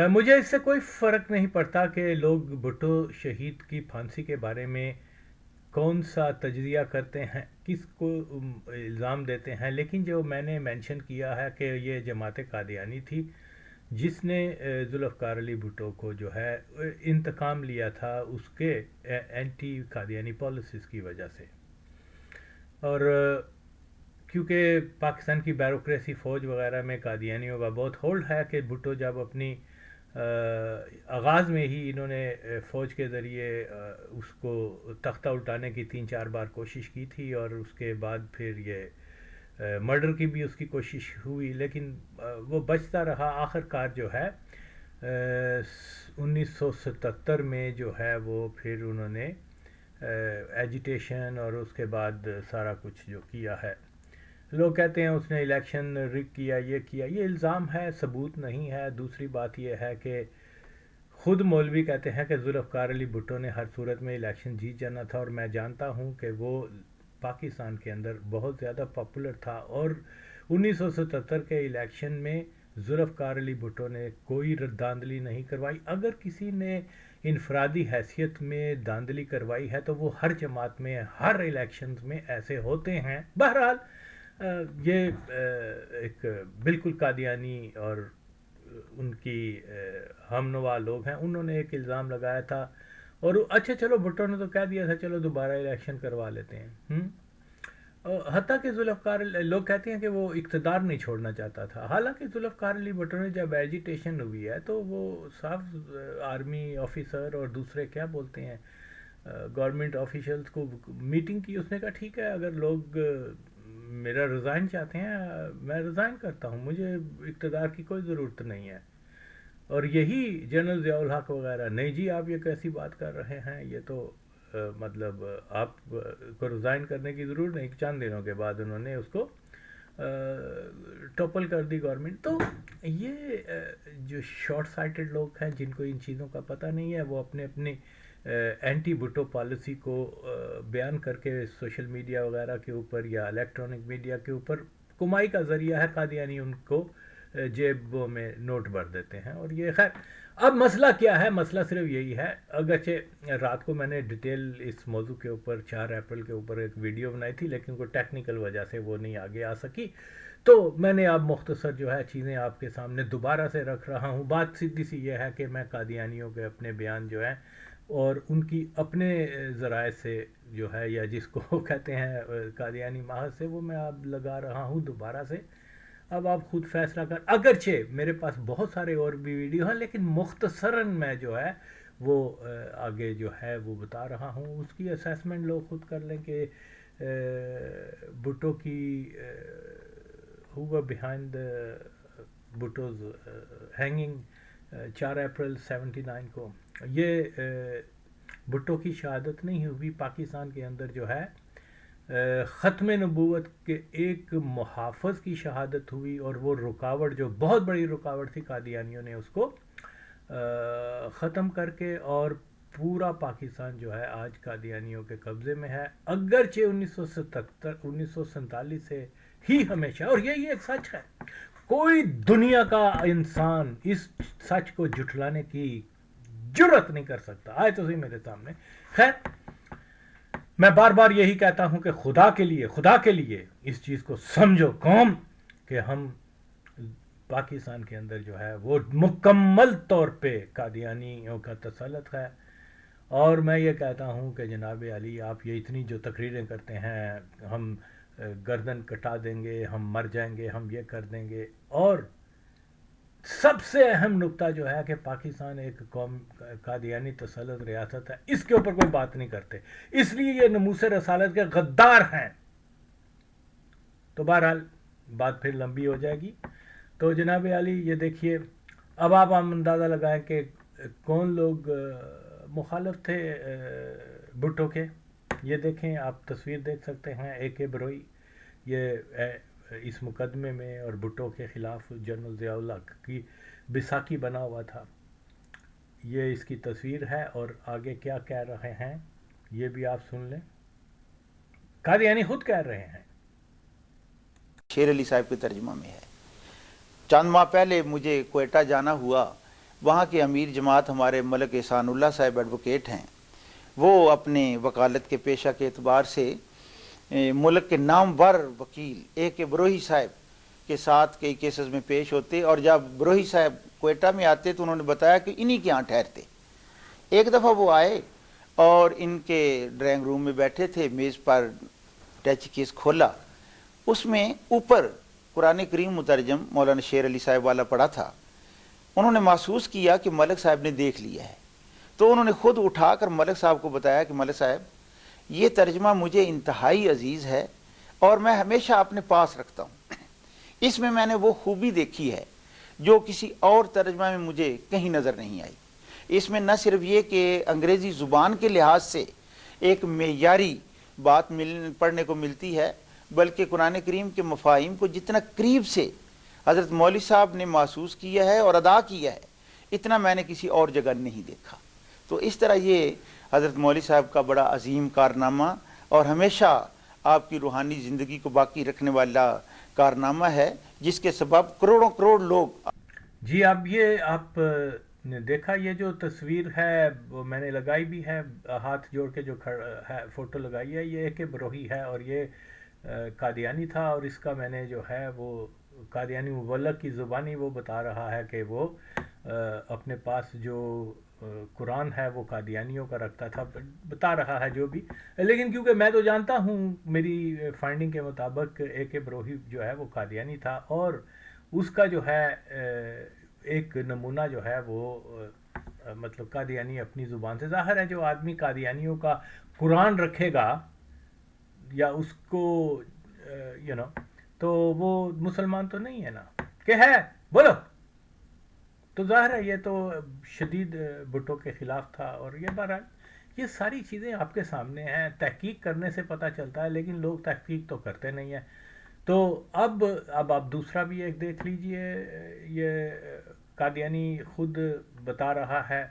مجھے اس سے کوئی فرق نہیں پڑتا کہ لوگ بھٹو شہید کی پھانسی کے بارے میں کون سا تجزیہ کرتے ہیں، کس کو الزام دیتے ہیں، لیکن جو میں نے مینشن کیا ہے کہ یہ جماعت قادیانی تھی جس نے ذوالفقار علی بھٹو کو جو ہے انتقام لیا تھا اس کے اینٹی قادیانی پالیسیز کی وجہ سے. اور کیونکہ پاکستان کی بیوروکریسی فوج وغیرہ میں قادیانیوں کا بہت ہولڈ ہے کہ بھٹو جب اپنی آغاز میں ہی انہوں نے فوج کے ذریعے اس کو تختہ الٹانے کی 3-4 بار کوشش کی تھی، اور اس کے بعد پھر یہ مرڈر کی بھی اس کی کوشش ہوئی، لیکن وہ بچتا رہا. آخر کار جو ہے 1977 میں جو ہے وہ پھر انہوں نے ایجیٹیشن اور اس کے بعد سارا کچھ جو کیا ہے. لوگ کہتے ہیں اس نے الیکشن رگ کیا، یہ الزام ہے، ثبوت نہیں ہے. دوسری بات یہ ہے کہ خود مولوی کہتے ہیں کہ ذوالفقار علی بھٹو نے ہر صورت میں الیکشن جیت جانا تھا، اور میں جانتا ہوں کہ وہ پاکستان کے اندر بہت زیادہ پاپولر تھا، اور 1977 کے الیکشن میں ذوالفقار علی بھٹو نے کوئی داندلی نہیں کروائی. اگر کسی نے انفرادی حیثیت میں داندلی کروائی ہے تو وہ ہر جماعت میں ہر الیکشنز میں ایسے ہوتے ہیں. بہرحال یہ ایک بالکل قادیانی اور ان کی ہم نوا لوگ ہیں، انہوں نے ایک الزام لگایا تھا، اور اچھا چلو بھٹو نے تو کہہ دیا تھا چلو دوبارہ الیکشن کروا لیتے ہیں. حتیٰ کہ ذوالفقار لوگ کہتے ہیں کہ وہ اقتدار نہیں چھوڑنا چاہتا تھا، حالانکہ ذوالفقار علی بھٹو نے جب ایجیٹیشن ہوئی ہے تو وہ صاف آرمی آفیسر اور دوسرے کیا بولتے ہیں گورنمنٹ آفیشلز کو میٹنگ کی. اس نے کہا ٹھیک ہے اگر لوگ میرا ریزائن چاہتے ہیں میں ریزائن کرتا ہوں، مجھے اقتدار کی کوئی ضرورت نہیں ہے. اور یہی جنرل ضیاء الحق وغیرہ، نہیں جی آپ یہ کیسی بات کر رہے ہیں، یہ تو مطلب آپ کو ریزائن کرنے کی ضرورت نہیں. چند دنوں کے بعد انہوں نے اس کو ٹوپل کر دی گورنمنٹ. تو یہ جو شارٹ سائٹڈ لوگ ہیں جن کو ان چیزوں کا پتہ نہیں ہے، وہ اپنے اینٹی بھٹو پالیسی کو بیان کر کے سوشل میڈیا وغیرہ کے اوپر یا الیکٹرانک میڈیا کے اوپر کمائی کا ذریعہ ہے. قادیانی ان کو جیبوں میں نوٹ بھر دیتے ہیں. اور یہ خیر اب مسئلہ کیا ہے، مسئلہ صرف یہی ہے. اگرچہ رات کو میں نے ڈیٹیل اس موضوع کے اوپر 4 اپریل کے اوپر ایک ویڈیو بنائی تھی، لیکن کوئی ٹیکنیکل وجہ سے وہ نہیں آگے آ سکی، تو میں نے اب مختصر جو ہے چیزیں آپ کے سامنے دوبارہ سے رکھ رہا ہوں. بات سیدھی سی یہ ہے کہ میں قادیانیوں کے اپنے بیان جو ہیں اور ان کی اپنے ذرائع سے جو ہے، یا جس کو کہتے ہیں قادیانی محض سے، وہ میں اب لگا رہا ہوں دوبارہ سے. اب آپ خود فیصلہ کر. اگرچہ میرے پاس بہت سارے اور بھی ویڈیو ہیں، لیکن مختصراً میں جو ہے وہ آگے جو ہے وہ بتا رہا ہوں. اس کی اسیسمنٹ لوگ خود کر لیں کہ بھٹو کی ہوا بیہائنڈ بھٹوز ہینگنگ 4 اپریل 79 کو. یہ بھٹو کی شہادت نہیں ہوئی، پاکستان کے اندر جو ہے ختم نبوت کے ایک محافظ کی شہادت ہوئی، اور وہ رکاوٹ جو بہت بڑی رکاوٹ تھی قادیانیوں نے اس کو ختم کر کے، اور پورا پاکستان جو ہے آج قادیانیوں کے قبضے میں ہے. اگرچہ 1947 سے ہی ہمیشہ، اور یہی ایک سچ ہے، کوئی دنیا کا انسان اس سچ کو جھٹلانے کی جرت نہیں کر سکتا. آئے تو صحیح میرے سامنے. خیر میں بار بار یہی کہتا ہوں کہ خدا کے لیے اس چیز کو سمجھو قوم، کہ ہم پاکستان کے اندر جو ہے وہ مکمل طور پہ قادیانیوں کا تسلط ہے. اور میں یہ کہتا ہوں کہ جناب علی آپ یہ اتنی جو تقریریں کرتے ہیں، ہم گردن کٹا دیں گے، ہم مر جائیں گے، ہم یہ کر دیں گے، اور سب سے اہم نقطہ جو ہے کہ پاکستان ایک قوم قادیانی تسلط ریاست ہے، اس کے اوپر کوئی بات نہیں کرتے، اس لیے یہ ناموس رسالت کے غدار ہیں. تو بہرحال بات پھر لمبی ہو جائے گی. تو جناب علی یہ دیکھیے، اب آپ اندازہ لگائیں کہ کون لوگ مخالف تھے بھٹو کے. یہ دیکھیں، آپ تصویر دیکھ سکتے ہیں، اے کے بروئی، یہ اس مقدمے میں اور بھٹو کے خلاف جنرل ضیاء الحق کی بیساکھی بنا ہوا تھا. یہ اس کی تصویر ہے، اور آگے کیا کہہ رہے ہیں یہ بھی آپ سن لیں. قادیانی خود کہہ رہے ہیں. شیر علی صاحب کے ترجمہ میں ہے. چند ماہ پہلے مجھے کوئٹہ جانا ہوا. وہاں کے امیر جماعت ہمارے ملک احسان اللہ صاحب ایڈوکیٹ ہیں، وہ اپنے وکالت کے پیشہ کے اعتبار سے ملک کے نامور وکیل اے کے بروہی صاحب کے ساتھ کئی کیسز میں پیش ہوتے، اور جب بروہی صاحب کوئٹہ میں آتے تو انہوں نے بتایا کہ انہی کے یہاں ٹھہرتے۔ ایک دفعہ وہ آئے اور ان کے ڈرائنگ روم میں بیٹھے تھے، میز پر ٹیچ کیس کھولا، اس میں اوپر قرآن کریم مترجم مولانا شیر علی صاحب والا پڑھا تھا۔ انہوں نے محسوس کیا کہ ملک صاحب نے دیکھ لیا ہے، تو انہوں نے خود اٹھا کر ملک صاحب کو بتایا کہ ملک صاحب یہ ترجمہ مجھے انتہائی عزیز ہے اور میں ہمیشہ اپنے پاس رکھتا ہوں، اس میں نے وہ خوبی دیکھی ہے جو کسی اور ترجمہ میں مجھے کہیں نظر نہیں آئی۔ اس میں نہ صرف یہ کہ انگریزی زبان کے لحاظ سے ایک معیاری بات پڑھنے کو ملتی ہے، بلکہ قرآن کریم کے مفاہیم کو جتنا قریب سے حضرت مولوی صاحب نے محسوس کیا ہے اور ادا کیا ہے، اتنا میں نے کسی اور جگہ نہیں دیکھا۔ تو اس طرح یہ حضرت مولوی صاحب کا بڑا عظیم کارنامہ اور ہمیشہ آپ کی روحانی زندگی کو باقی رکھنے والا کارنامہ ہے، جس کے سبب کروڑوں کروڑ لوگ۔ جی اب یہ آپ نے دیکھا، یہ جو تصویر ہے وہ میں نے لگائی بھی ہے، ہاتھ جوڑ کے جو ہے فوٹو لگائی ہے، یہ اے کے بروہی ہے اور یہ قادیانی تھا، اور اس کا میں نے جو ہے وہ قادیانی مبلغ کی زبانی وہ بتا رہا ہے کہ وہ اپنے پاس جو قرآن ہے وہ قادیانیوں کا رکھتا تھا، بتا رہا ہے جو بھی، لیکن کیونکہ میں تو جانتا ہوں میری فائنڈنگ کے مطابق اے کے بروہی جو ہے وہ قادیانی تھا، اور اس کا جو ہے ایک نمونہ جو ہے وہ مطلب قادیانی اپنی زبان سے، ظاہر ہے جو آدمی قادیانیوں کا قرآن رکھے گا یا اس کو تو وہ مسلمان تو نہیں ہے نا، کہ ہے بولو، تو ظاہر ہے یہ تو شدید بھٹو کے خلاف تھا۔ اور یہ بہرحال یہ ساری چیزیں آپ کے سامنے ہیں، تحقیق کرنے سے پتہ چلتا ہے، لیکن لوگ تحقیق تو کرتے نہیں ہیں۔ تو اب آپ دوسرا بھی ایک دیکھ لیجئے، یہ قادیانی خود بتا رہا ہے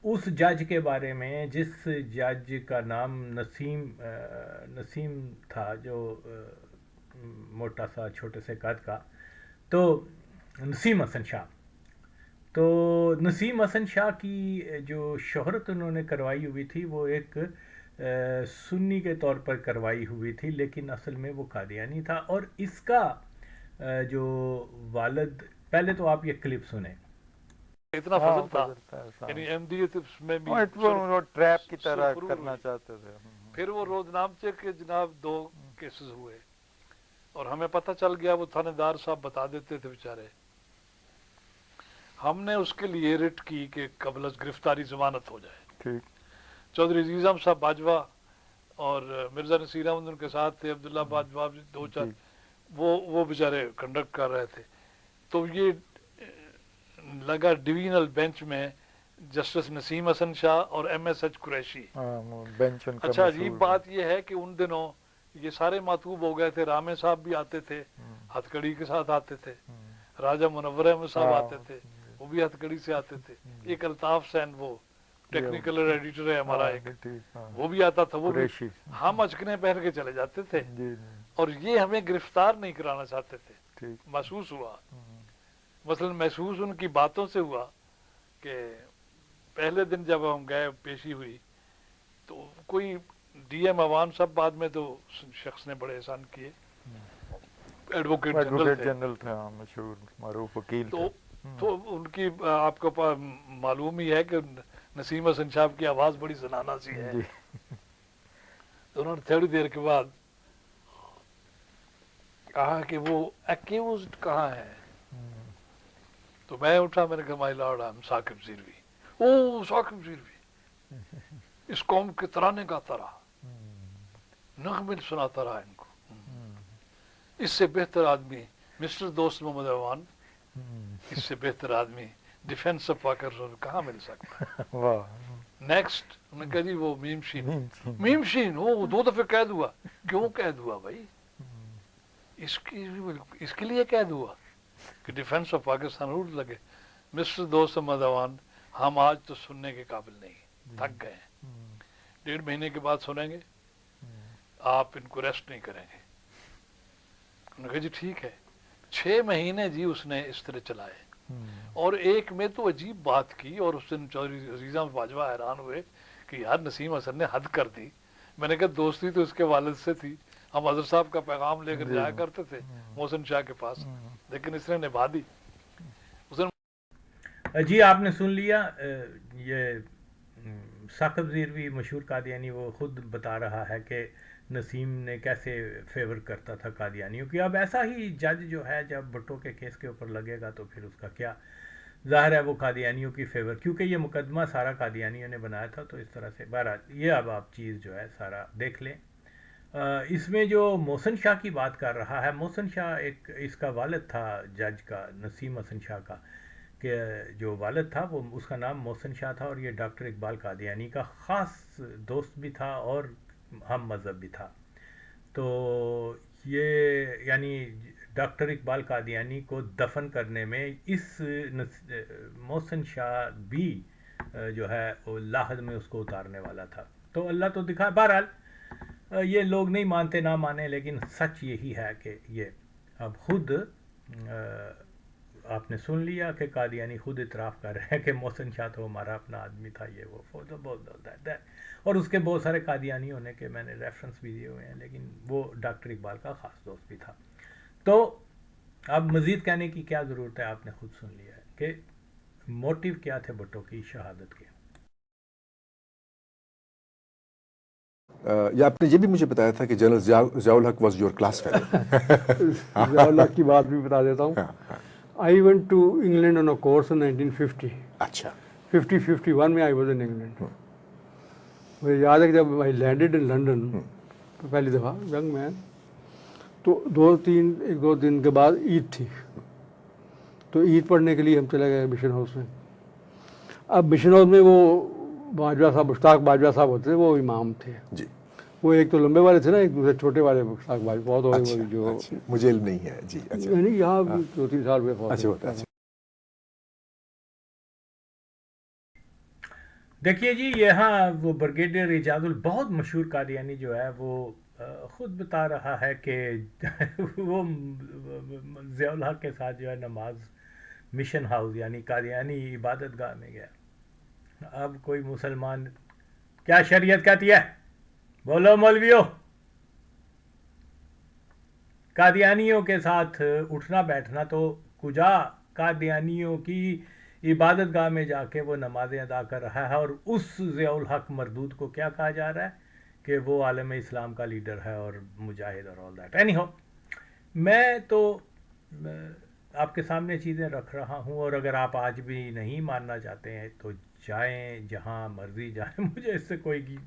اس جج کے بارے میں جس جج کا نام نسیم تھا، جو موٹا سا چھوٹے سے قد کا، تو نسیم حسن شاہ، تو نسیم حسن شاہ کی جو شہرت انہوں نے کروائی ہوئی تھی وہ ایک سنی کے طور پر کروائی ہوئی تھی، لیکن اصل میں وہ قادیانی تھا۔ اور اس کا جو والد، پہلے تو آپ یہ کلپ سنیں۔ اتنا فضل تھا، یعنی احمدیت میں بھی ٹریپ کی طرح کرنا چاہتے تھے۔ پھر وہ روز نامچے کے جناب 2 کیسز ہوئے اور ہمیں پتہ چل گیا، وہ تھانے دار صاحب بتا دیتے تھے بیچارے۔ ہم نے اس کے لیے رٹ کی کہ قبل از گرفتاری ضمانت ہو جائے۔ ٹھیک، چودھری عزیز احمد صاحب باجوہ اور مرزا نصیر احمد ان کے ساتھ تھے، عبداللہ باجوہ 2-4 وہ بیچارے کنڈکٹ کر رہے تھے۔ تو یہ لگا ڈویژنل بینچ میں جسٹس نسیم حسن شاہ اور ایم ایس ایچ قریشی۔ اچھا عجیب بات یہ ہے کہ ان دنوں یہ سارے ماتوب ہو گئے تھے، رامے صاحب بھی آتے تھے، ہتھ کڑی کے ساتھ آتے تھے، راجہ منور احمد صاحب آتے تھے، وہ بھی ہتھ کڑی سے آتے تھے، ایک الطاف سین وہ ٹیکنیکل ایڈیٹر ہے ہمارا ایک، وہ بھی آتا تھا، وہ بھی ہم اچکنے پہن کے چلے جاتے تھے، اور یہ ہمیں گرفتار نہیں کرانا چاہتے تھے۔ محسوس ہوا، مثلا محسوس ان کی باتوں سے ہوا کہ پہلے دن جب ہم گئے پیشی ہوئی تو کوئی ڈی ایم عوام صاحب، بعد میں تو شخص نے بڑے احسان کیے، ایڈوکیٹ جنرل تھے، مشہور معروف وکیل تھے، تو ان کی آپ کو معلوم ہی ہے کہ نسیم حسن صاحب کی آواز بڑی زنانہ سی ہے، تو انہوں نے تھوڑی دیر کے بعد کہا کہ وہ ایکیوزڈ کہاں ہے؟ تو میں اٹھا، میں نے کہا مائی لارڈ آئی ایم ثاقب زیروی۔ او ثاقب زیروی، اس قوم کے ترانے گاتا رہا، نغمے سناتا رہا ان کو، اس سے بہتر آدمی مسٹر دوست محمد اعوان، اس سے بہتر آدمی ڈیفینس آف پاکستان کہاں مل سکتا ہے؟ نیکسٹ انہوں نے کہا جی وہ میم شین، وہ 2 دفعہ قید ہوا۔ کیوں قید ہوا بھائی؟ اس کے لیے قید ہوا کہ ڈیفینس آف پاکستان روٹ لگے۔ مسٹر دوست محمد اعوان، ہم آج تو سننے کے قابل نہیں، تھک گئے ہیں، 1.5 مہینے کے بعد سنیں گے، آپ ان کو ریسٹ نہیں کریں گے۔ انہوں نے کہا جی ٹھیک ہے۔ 6 مہینے جی اس نے اس طرح چلائے، اور ایک میں تو عجیب بات کی اور اس دن چودھری عزیز احمد باجوہ حیران ہوئے کہ یار نسیم حسن نے حد کر دی. میں نے کہا دوستی تو اس کے والد سے تھی, ہم حضرت صاحب کا پیغام لے کر جایا کرتے تھے محسن شاہ کے پاس, لیکن اس نے نبھا دی. جی آپ نے سن لیا, یہ ثاقب زیروی مشہور قادیانی وہ خود بتا رہا ہے کہ نسیم نے کیسے فیور کرتا تھا قادیانیوں کی. اب ایسا ہی جج جو ہے جب بھٹو کے کیس کے اوپر لگے گا تو پھر اس کا کیا, ظاہر ہے وہ قادیانیوں کی فیور, کیونکہ یہ مقدمہ سارا قادیانیوں نے بنایا تھا, تو اس طرح سے بہرحال یہ اب آپ چیز جو ہے سارا دیکھ لیں. اس میں جو محسن شاہ کی بات کر رہا ہے, محسن شاہ ایک اس کا والد تھا جج کا, نسیم حسن شاہ کا, کہ جو والد تھا وہ اس کا نام محسن شاہ تھا, اور یہ ڈاکٹر اقبال قادیانی کا خاص دوست بھی تھا اور ہم مذہب بھی تھا. تو یہ یعنی ڈاکٹر اقبال قادیانی کو دفن کرنے میں اس محسن شاہ بھی جو ہے وہ لاحد میں اس کو اتارنے والا تھا. تو اللہ تو دکھا. بہرحال یہ لوگ نہیں مانتے نہ مانے, لیکن سچ یہی ہے کہ یہ اب خود آپ نے سن لیا کہ قادیانی خود اعتراف کر رہے ہیں کہ محسن شاہ تو ہمارا اپنا آدمی تھا, یہ وہ فوٹو بہت ہے. اور اس کے بہت سارے قادیانی ہونے کے میں نے ریفرنس بھی دیے ہوئے ہیں, لیکن وہ ڈاکٹر اقبال کا خاص دوست بھی تھا. تو اب مزید کہنے کی کیا ضرورت ہے, آپ نے خود سن لیا ہے کہ موٹیو کیا تھے بھٹو کی شہادت کے. یا آپ نے یہ بھی مجھے بتایا تھا کہ general Zia ul Haq was your class fellow. Zia الحق کی بات بھی بتا دیتا ہوں. I went to England on a course in 1950. اچھا. 50-51 میں I was in England. مجھے یاد ہے کہ جب I landed in London پہلی دفعہ ینگ مین, تو ایک دو دن کے بعد عید تھی, تو عید پڑھنے کے لیے ہم چلے گئے مشن ہاؤس میں. اب مشن ہاؤس میں وہ باجوہ صاحب, مشتاق باجوہ صاحب ہوتے تھے, وہ امام تھے. جی. وہ ایک تو لمبے والے تھے نا, ایک دوسرے چھوٹے والے مشتاق باجوہ بہت ہوئے جو مجھے علم نہیں ہے. جی اچھا. یعنی یہاں 2-3 سال ہوئے فوت. اچھا. دیکھیے جی, یہاں وہ بریگیڈیئر اعجاز بہت مشہور قادیانی جو ہے وہ خود بتا رہا ہے کہ وہ ضیاء الحق کے ساتھ جو ہے نماز مشن ہاؤس یعنی قادیانی عبادت گاہ میں گیا. اب کوئی مسلمان, کیا شریعت کہتی ہے, بولو مولویو, قادیانیوں کے ساتھ اٹھنا بیٹھنا تو کجا قادیانیوں کی عبادت گاہ میں جا کے وہ نمازیں ادا کر رہا ہے, اور اس ضیاء الحق مردود کو کیا کہا جا رہا ہے کہ وہ عالم اسلام کا لیڈر ہے اور مجاہد اور آل دیٹ. اینی ہو, میں تو آپ کے سامنے چیزیں رکھ رہا ہوں, اور اگر آپ آج بھی نہیں ماننا چاہتے ہیں تو جائیں جہاں مرضی جائیں, مجھے اس سے کوئی,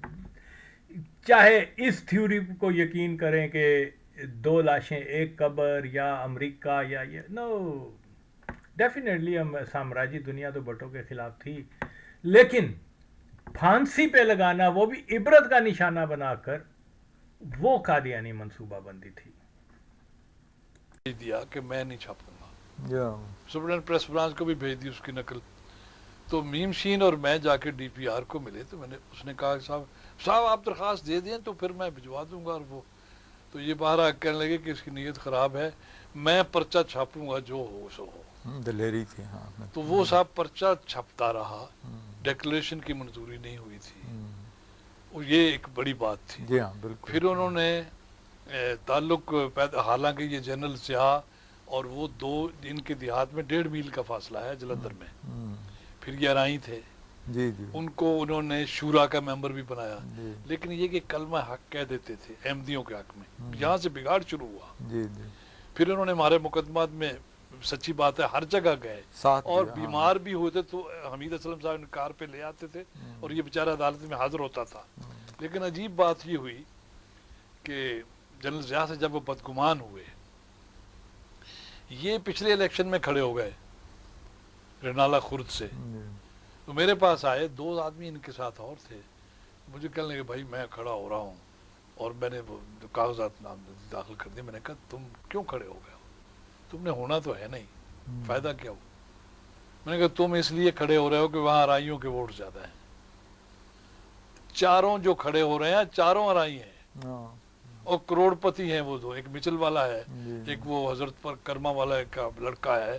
چاہے اس تھیوری کو یقین کریں کہ 2 لاشیں ایک قبر یا امریکہ یا یہ, نو ڈیفینیٹلی ہم سامراجی دنیا تو بھٹو کے خلاف تھی, لیکن پھانسی پہ لگانا وہ بھی عبرت کا نشانہ بنا کر, وہ قادیانی منصوبہ بندی تھی. دیا کہ میں نہیں چھاپوں گا, سپرنٹینڈنٹ پریس برانچ کو بھی بھیج دی اس کی نقل. تو میم شین اور میں جا کے ڈی پی آر کو ملے, تو اس نے کہا صاحب آپ درخواست دے دیں تو پھر میں بھجوا دوں گا. اور وہ تو یہ باہر کہنے لگے کہ اس کی نیت خراب ہے, میں پرچہ چھاپوں گا جو ہو سو ہو. دلیری تھی. ہاں. تو وہ صاحب پرچہ چھپتا رہا, ڈیکلیریشن کی منظوری نہیں ہوئی تھی, اور یہ ایک بڑی بات تھی. جی ہاں بالکل. پھر انہوں نے تعلق حالانکہ یہ جنرل ضیاء اور وہ 2 ان کے دیہات میں 1.5 میل کا فاصلہ ہے جلندھر میں, پھر یہ ارائی تھے. جی جی. ان کو انہوں نے شورا کا ممبر بھی بنایا, لیکن یہ کہ کلمہ حق کہہ دیتے تھے احمدیوں کے حق میں, یہاں سے بگاڑ شروع ہوا. جی جی. پھر انہوں نے ہمارے مقدمات میں, سچی بات ہے, ہر جگہ گئے, اور بیمار بھی ہوتے تو حمید اسلم صاحب ان کار پہ لے آتے تھے, اور یہ بیچارہ عدالت میں حاضر ہوتا تھا. لیکن عجیب بات یہ ہوئی کہ جنرل ضیاء سے جب وہ بدگمان ہوئے, یہ پچھلے الیکشن میں کھڑے ہو گئے رنالہ خرد سے, تو میرے پاس آئے 2 آدمی ان کے ساتھ اور تھے. مجھے کہنے لگے بھائی میں کھڑا ہو رہا ہوں, اور میں نے کاغذات داخل کر دیے. میں نے کہا تم کیوں کھڑے ہو گئے ہو, تم نے ہونا تو ہے نہیں, فائدہ کیا ہو. میں نے کہا تم اس لیے کھڑے ہو رہے ہو کہ وہاں ارائیوں کے ووٹ زیادہ ہیں. 4 جو کھڑے ہو رہے ہیں 4 ارائی ہیں, اور کروڑ پتی ہیں وہ 2, ایک مچل والا ہے, ایک وہ حضرت پر کرما والا کا لڑکا ہے,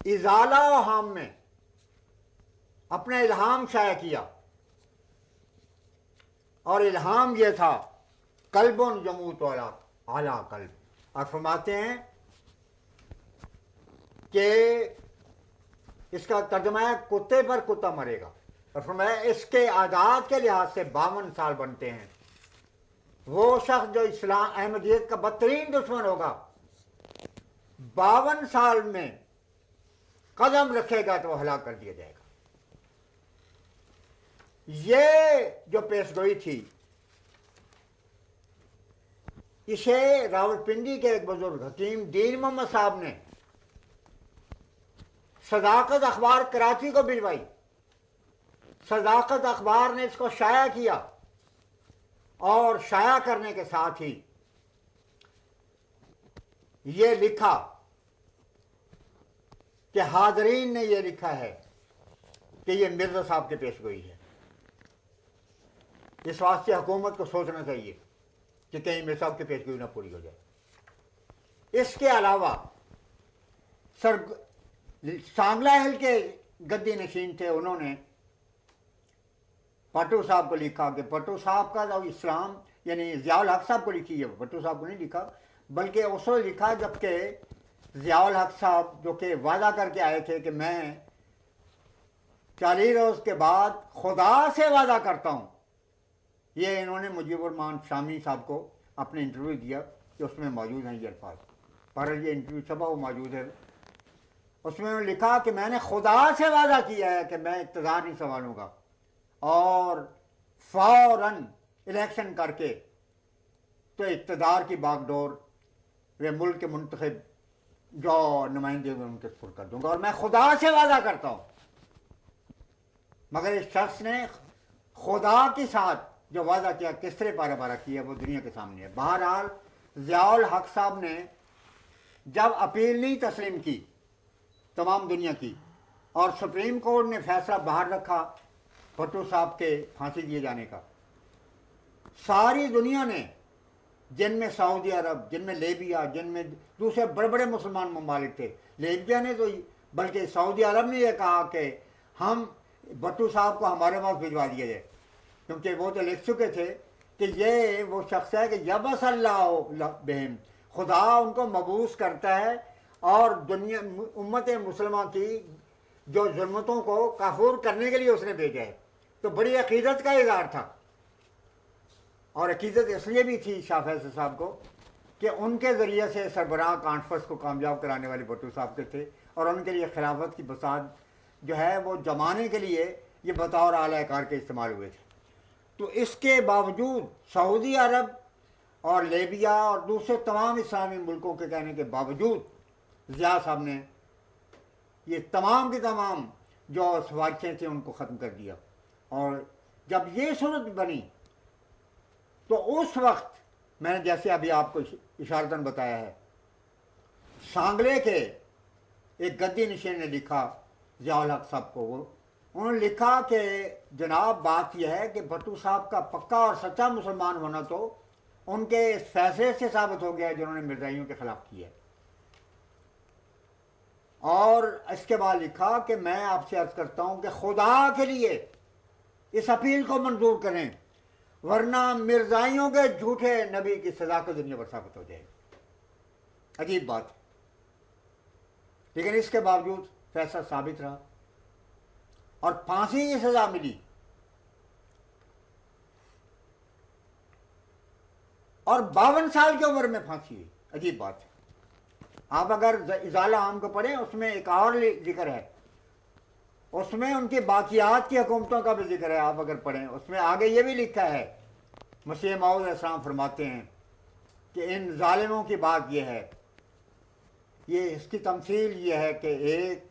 ازالہ و ہام میں اپنا الہام شائع کیا، اور الہام یہ تھا قلب یموت اعلیٰ قلب، اور فرماتے ہیں کہ اس کا ترجمہ ہے کتے پر کتا مرے گا، اور فرمایا اس کے اعداد کے لحاظ سے 52 سال بنتے ہیں، وہ شخص جو اسلام احمدیت کا بدترین دشمن ہوگا 52 سال میں قدم رکھے گا تو وہ ہلاک کر دیا جائے گا۔ یہ جو پیشگوئی تھی اسے راولپنڈی کے ایک بزرگ حکیم دین محمد صاحب نے صداقت اخبار کراچی کو بھجوائی، صداقت اخبار نے اس کو شائع کیا، اور شائع کرنے کے ساتھ ہی یہ لکھا کہ حاضرین نے یہ لکھا ہے کہ یہ مرزا صاحب کی پیشگوئی ہے۔ اس واسطے حکومت کو سوچنا چاہیے کہ کہیں مرزا صاحب کی پیشگوئی نہ پوری ہو جائے۔ اس کے علاوہ سانگلہ ہل کے گدی نشین تھے، انہوں نے پٹو صاحب کو لکھا کہ پٹو صاحب کا جو اسلام، یعنی ضیاء الحق صاحب کو لکھی ہے، پٹو صاحب کو نہیں لکھا، بلکہ اس کو لکھا جبکہ ضیاء الحق صاحب جو کہ وعدہ کر کے آئے تھے کہ میں 40 روز کے بعد خدا سے وعدہ کرتا ہوں، یہ انہوں نے مجیب الرحمان شامی صاحب کو اپنے انٹرویو دیا کہ اس میں موجود ہیں یہ الفاظ، پر یہ انٹرویو چھپا وہ موجود ہے، اس میں انہوں نے لکھا کہ میں نے خدا سے وعدہ کیا ہے کہ میں اقتدار نہیں سنبھالوں گا، اور فوراً الیکشن کر کے تو اقتدار کی باغ ڈور وہ ملک کے منتخب جو نمائندے ہوئے ان کے سپرد کر دوں گا، اور میں خدا سے وعدہ کرتا ہوں۔ مگر اس شخص نے خدا کے ساتھ جو وعدہ کیا کس طرح پارا پارا کیا وہ دنیا کے سامنے ہے۔ بہرحال ضیاء الحق صاحب نے جب اپیل نہیں تسلیم کی تمام دنیا کی، اور سپریم کورٹ نے فیصلہ باہر رکھا بھٹو صاحب کے پھانسی دیے جانے کا، ساری دنیا نے، جن میں سعودی عرب، جن میں لیبیا، جن میں دوسرے بڑے بڑے مسلمان ممالک تھے، لیبیا نے تو بلکہ سعودی عرب نے یہ کہا کہ ہم بھٹو صاحب کو ہمارے پاس بھجوا دیا جائے، کیونکہ وہ تو لکھ چکے تھے کہ یہ وہ شخص ہے کہ یبعث اللہ بہم، خدا ان کو مبعوث کرتا ہے اور دنیا امت مسلمہ کی جو ظلمتوں کو کافور کرنے کے لیے اس نے بھیجا ہے۔ تو بڑی عقیدت کا اظہار تھا، اور عقیدت اس لیے بھی تھی شاہ فیصل صاحب کو کہ ان کے ذریعے سے سربراہ کانفرنس کو کامیاب کرانے والے بھٹو صاحب کے تھے، اور ان کے لیے خلافت کی بساط جو ہے وہ جمانے کے لیے یہ بطور اعلی کار کے استعمال ہوئے تھے۔ تو اس کے باوجود سعودی عرب اور لیبیا اور دوسرے تمام اسلامی ملکوں کے کہنے کے باوجود ضیاء صاحب نے یہ تمام کی تمام جو سفارشیں تھیں ان کو ختم کر دیا، اور جب یہ صورت بنی تو اس وقت میں نے جیسے ابھی آپ کو اشارتاً بتایا ہے، سانگلے کے ایک گدی نشین نے لکھا ضیاء الحق صاحب کو، انہوں نے لکھا کہ جناب بات یہ ہے کہ بھٹو صاحب کا پکا اور سچا مسلمان ہونا تو ان کے اس فیصلے سے ثابت ہو گیا ہے جنہوں نے مرزائیوں کے خلاف کیا ہے، اور اس کے بعد لکھا کہ میں آپ سے عرض کرتا ہوں کہ خدا کے لیے اس اپیل کو منظور کریں، ورنہ مرزائیوں کے جھوٹے نبی کی سزا کو دنیا پر ثابت ہو جائے گی۔ عجیب بات، لیکن اس کے باوجود فیصلہ ثابت رہا اور پھانسی کی سزا ملی، اور 52 سال کی عمر میں پھانسی ہوئی۔ عجیب بات ہے۔ آپ اگر ازالہ عام کو پڑھیں اس میں ایک اور ذکر ہے، اس میں ان کی باقیات کی حکومتوں کا بھی ذکر ہے، آپ اگر پڑھیں اس میں آگے یہ بھی لکھا ہے، مسیح موعود علیہ السلام فرماتے ہیں کہ ان ظالموں کی بات یہ ہے، یہ اس کی تمثیل یہ ہے کہ ایک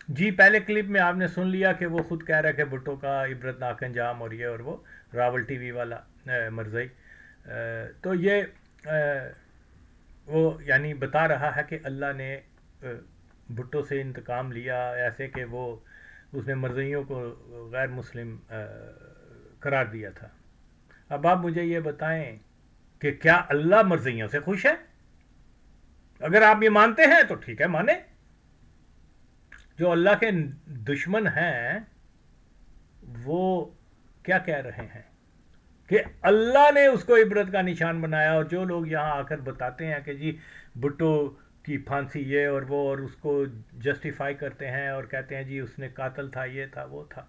جی پہلے کلپ میں آپ نے سن لیا کہ وہ خود کہہ رہا ہے کہ بھٹو کا عبرتناک انجام اور یہ اور وہ، راول ٹی وی والا مرزائی، تو یہ وہ یعنی بتا رہا ہے کہ اللہ نے بھٹو سے انتقام لیا ایسے کہ وہ اس نے مرزائیوں کو غیر مسلم قرار دیا تھا۔ اب آپ مجھے یہ بتائیں کہ کیا اللہ مرزائیوں سے خوش ہے؟ اگر آپ یہ مانتے ہیں تو ٹھیک ہے، مانیں، جو اللہ کے دشمن ہیں وہ کیا کہہ رہے ہیں کہ اللہ نے اس کو عبرت کا نشان بنایا، اور جو لوگ یہاں آ کر بتاتے ہیں کہ جی بھٹو کی پھانسی یہ اور وہ، اور اس کو جسٹیفائی کرتے ہیں اور کہتے ہیں جی اس نے قاتل تھا، یہ تھا، وہ تھا،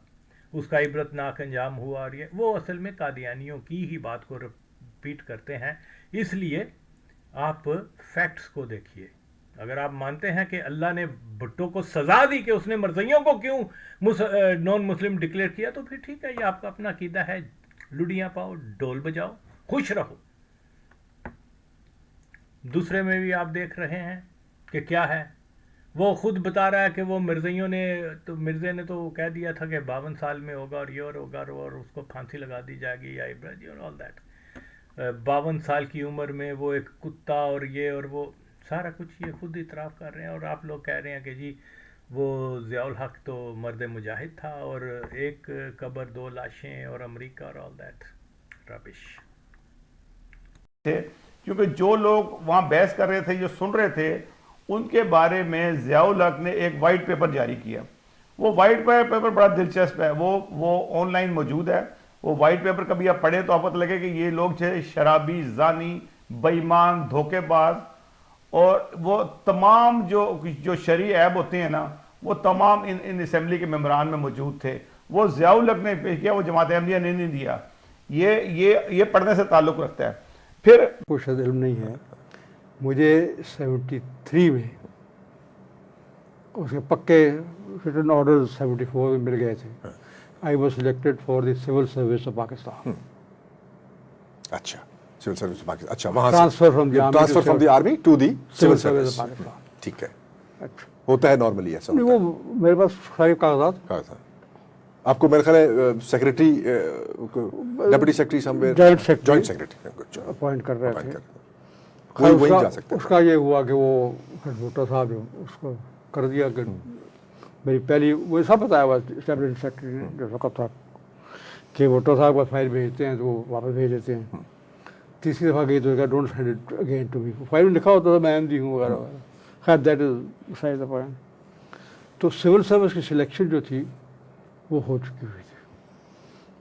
اس کا عبرت ناک انجام ہوا، اور یہ وہ اصل میں قادیانیوں کی ہی بات کو رپیٹ کرتے ہیں. اس لیے آپ فیکٹس کو دیکھیے. اگر آپ مانتے ہیں کہ اللہ نے بھٹو کو سزا دی کہ اس نے مرزائیوں کو کیوں نان مسلم ڈکلیئر کیا، تو پھر ٹھیک ہے، یہ آپ کا اپنا عقیدہ ہے، لڑیاں پاؤ، ڈول بجاؤ، خوش رہو. دوسرے میں بھی آپ دیکھ رہے ہیں کہ کیا ہے، وہ خود بتا رہا ہے کہ وہ مرزائیوں نے تو مرزے نے تو کہہ دیا تھا کہ 52 سال میں ہوگا اور یہ اور ہوگا اور اس کو پھانسی لگا دی جائے گی یا عبرت اور آل دیٹ. 52 سال کی عمر میں وہ ایک کتا اور یہ اور وہ سارا کچھ یہ خود اعتراف کر رہے ہیں، اور آپ لوگ کہہ رہے ہیں کہ جی وہ ضیاء الحق تو مرد مجاہد تھا اور ایک قبر 2 لاشیں اور امریکہ اور آل دیٹ ربش. کیونکہ جو لوگ وہاں بحث کر رہے تھے، جو سن رہے تھے، ان کے بارے میں ضیاء الحق نے ایک وائٹ پیپر جاری کیا. وہ وائٹ پیپر بڑا دلچسپ ہے، وہ آن لائن موجود ہے. وہ وائٹ پیپر کبھی آپ پڑھیں تو آپ پتہ لگے کہ یہ لوگ تھے شرابی، زانی، بے ایمان، دھوکے باز، اور وہ تمام جو شرعی عیب ہوتے ہیں نا، وہ تمام ان اسمبلی کے ممبران میں موجود تھے. وہ ضیاء الحق نے پیش کیا، وہ جماعت احمدیہ نے نہیں دیا. یہ پڑھنے سے تعلق رکھتا ہے. پھر کو شاید علم نہیں ہے، مجھے 73 میں اس کے پکے ریٹن آرڈر 74 میں مل گئے تھے. I was selected for the civil service of Pakistan. اچھا، سول سروس آف پاکستان. اچھا، وہاں transfer from the army to the civil service of Pakistan. ٹھیک ہے، ہوتا ہے نارملی ایسا. وہ میرے پاس سارے کاغذات. آپ کو میرے خیال ہے secretary, deputy secretary joint secretary appoint کر رہے تھے. وہی جا سکتے. اس کا یہ ہوا کہ وہ بھٹو صاحب جو اس کو کر دیا کہ میری پہلی وہ سب بتایا ہوا اسٹیبلش سیکرٹری نے جو وقت تھا کہ بھٹو صاحب کا فائل بھیجتے ہیں تو وہ واپس بھیج دیتے ہیں. تیسری دفعہ گئی تو don't send it again to me. File میں لکھا ہوتا تھا میں احمدی ہوں وغیرہ وغیرہ. خیر that is beside the point. تو سول سروس کی سلیکشن جو تھی وہ ہو چکی ہوئی تھی،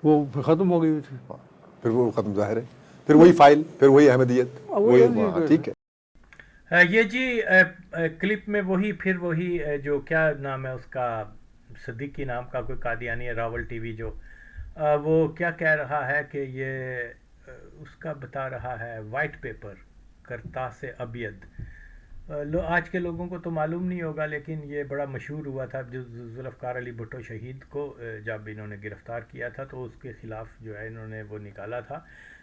وہ ختم ہو گئی ہوئی تھی. پھر وہ ختم ظاہر ہے، پھر وہی فائل، پھر وہی احمدیت، ٹھیک ہے. یہ جی کلپ میں وہی جو کیا نام ہے اس کا، صدیقی نام کا کوئی قادیانی ہے، راول ٹی وی جو، وہ کیا کہہ رہا ہے کہ یہ اس کا بتا رہا ہے وائٹ پیپر کرتاس ابید. آج کے لوگوں کو تو معلوم نہیں ہوگا، لیکن یہ بڑا مشہور ہوا تھا جو ذوالفقار علی بھٹو شہید کو جب انہوں نے گرفتار کیا تھا تو اس کے خلاف جو ہے انہوں نے وہ نکالا تھا،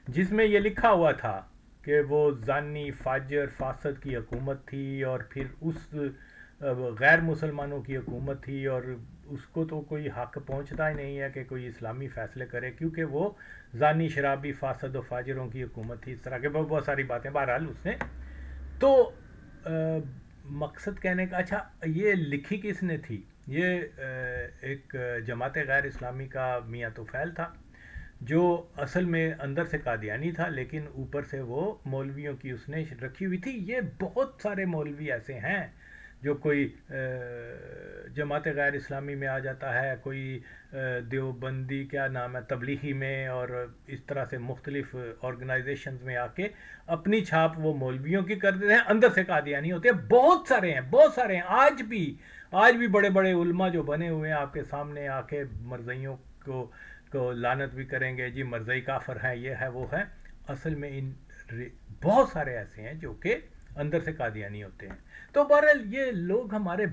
جس میں یہ لکھا ہوا تھا کہ وہ زانی، فاجر، فاسد کی حکومت تھی، اور پھر اس غیر مسلمانوں کی حکومت تھی، اور اس کو تو کوئی حق پہنچتا ہی نہیں ہے کہ کوئی اسلامی فیصلے کرے، کیونکہ وہ زانی، شرابی، فاسد و فاجروں کی حکومت تھی. اس طرح کے بہت ساری باتیں بہرحال اس نے. تو مقصد کہنے کا، اچھا یہ لکھی کس نے تھی؟ یہ ایک جماعت غیر اسلامی کا میاں طفیل تھا، جو اصل میں اندر سے قادیانی تھا لیکن اوپر سے وہ مولویوں کی اس نے رکھی ہوئی تھی. یہ بہت سارے مولوی ایسے ہیں جو کوئی جماعت غیر اسلامی میں آ جاتا ہے، کوئی دیوبندی کیا نام ہے تبلیغی میں، اور اس طرح سے مختلف آرگنائزیشنز میں آ کے اپنی چھاپ وہ مولویوں کی کر دیتے ہیں، اندر سے قادیانی ہوتے ہیں. بہت سارے ہیں. آج بھی بڑے بڑے علماء جو بنے ہوئے ہیں آپ کے سامنے آ کے مرزائیوں کو لعنت بھی کریں گے، جی مرزائی کافر ہیں، یہ ہے وہ ہے. اصل میں بہت سارے ایسے ہیں جو کہ اندر سے قادیانی ہوتے ہیں. تو بہرحال یہ لوگ ہمارے